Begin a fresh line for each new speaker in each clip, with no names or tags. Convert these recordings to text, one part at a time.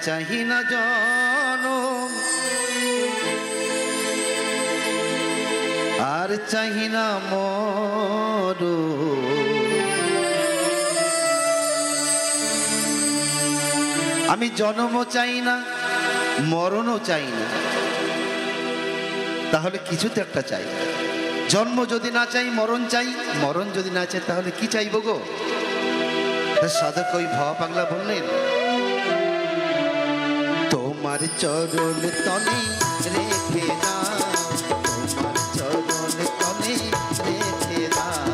চাহি না জনম আর চাহি না মরণ। আমি জন্মও চাই না মরণও চাই না, তাহলে কিছু তো একটা চাই। জন্ম যদি না চাই মরণ চাই, মরণ যদি না চাই তাহলে কি চাইব গো? সাধক ওই ভবা পাগলা বললেন, তোমার চরণ তলে রেখে দাও, তোমার চরণ তলে রেখে দাও।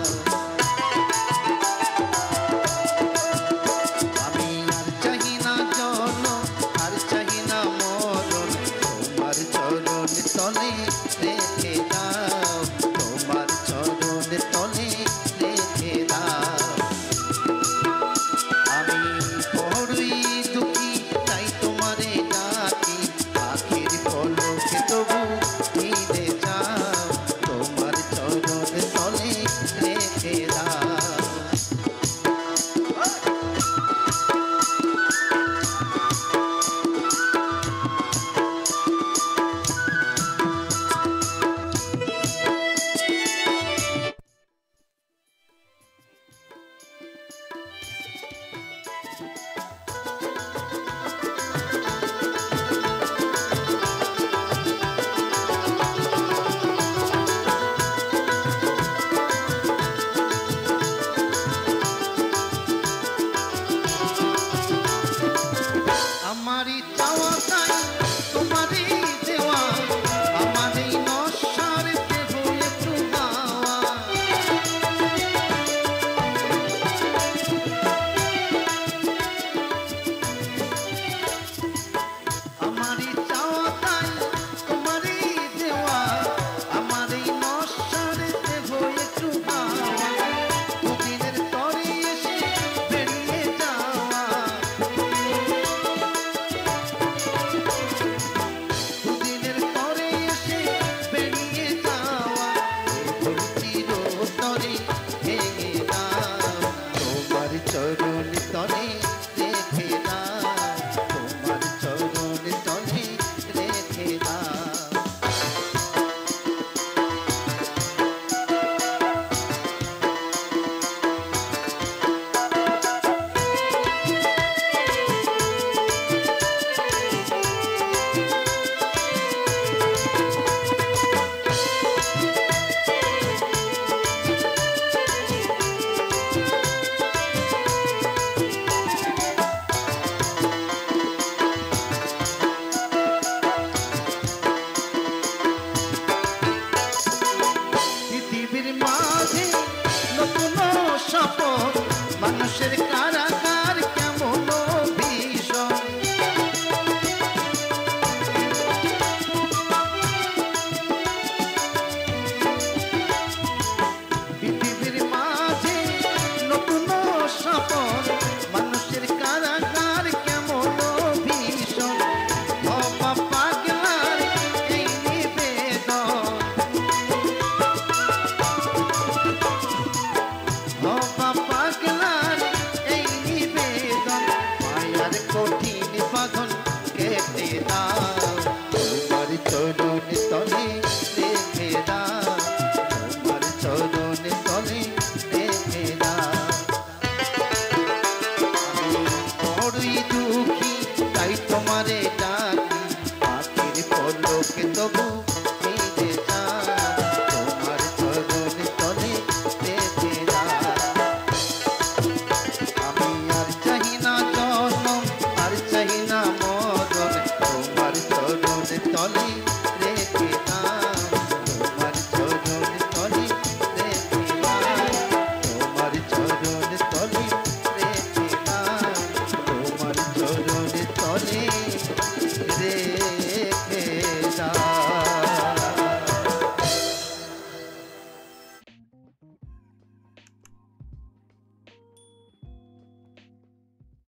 আমি আর চাহি না জন্ম আর চাহি না মরণ, তোমার চরণ তলে রেখে দাও, তোমার চরণ তলে রেখে দাও। আমি বড়ই দুঃখী তাই তোমারে ডাকি, আখির পলকে তবু ফিরে যাও, তোমার চরণ তলে রেখে দাও। আমারই চাওয়া তাই তোমারই দেওয়া, আমার এই নশ্বর দেহ একটু পাওয়া। আমারই চাওয়া তাই তোমারই দেওয়া, আমার এই নশ্বর দেহ একটু পাওয়া। দুদিনের তরে এসে বেরিয়ে যাওয়া, দুদিনের তরে এসে বেরিয়ে যাওয়া। চিরতরে ভেঙে দাও, তোমার চরণ তলে রেখে দাও, তোমার চরণ তলে রেখে দাও। পৃথিবীর মাঝে নতুন স্বপন, মানুষের কারাগার কেমন ভীষণ। পৃথিবীর মাঝে নতুন স্বপন, মানুষের কারাগার কেমন ভীষণ। ভবা পাগলার এই নিবেদন, ভবা পাগলার এই নিবেদন। মায়ার কঠিন বাঁধন কেটে দাও, তোমার চরণ তলে রেখে দাও, তোমার চরণ তলে রেখে দাও। আমি বড়ই দুঃখী তাই তোমারে ডাকি, আখির পলকে তবু ফিরে যাও, তোমার চরণ তলে রেখে দাও। আমি আর চাহি না জন্ম আর চাহি না মরণ, তোমার চরণ তলে রেখে দাও, তোমার চরণ তলে রেখে দাও, তোমার চরণ তলে রেখে দাও, তোমার চরণ তলে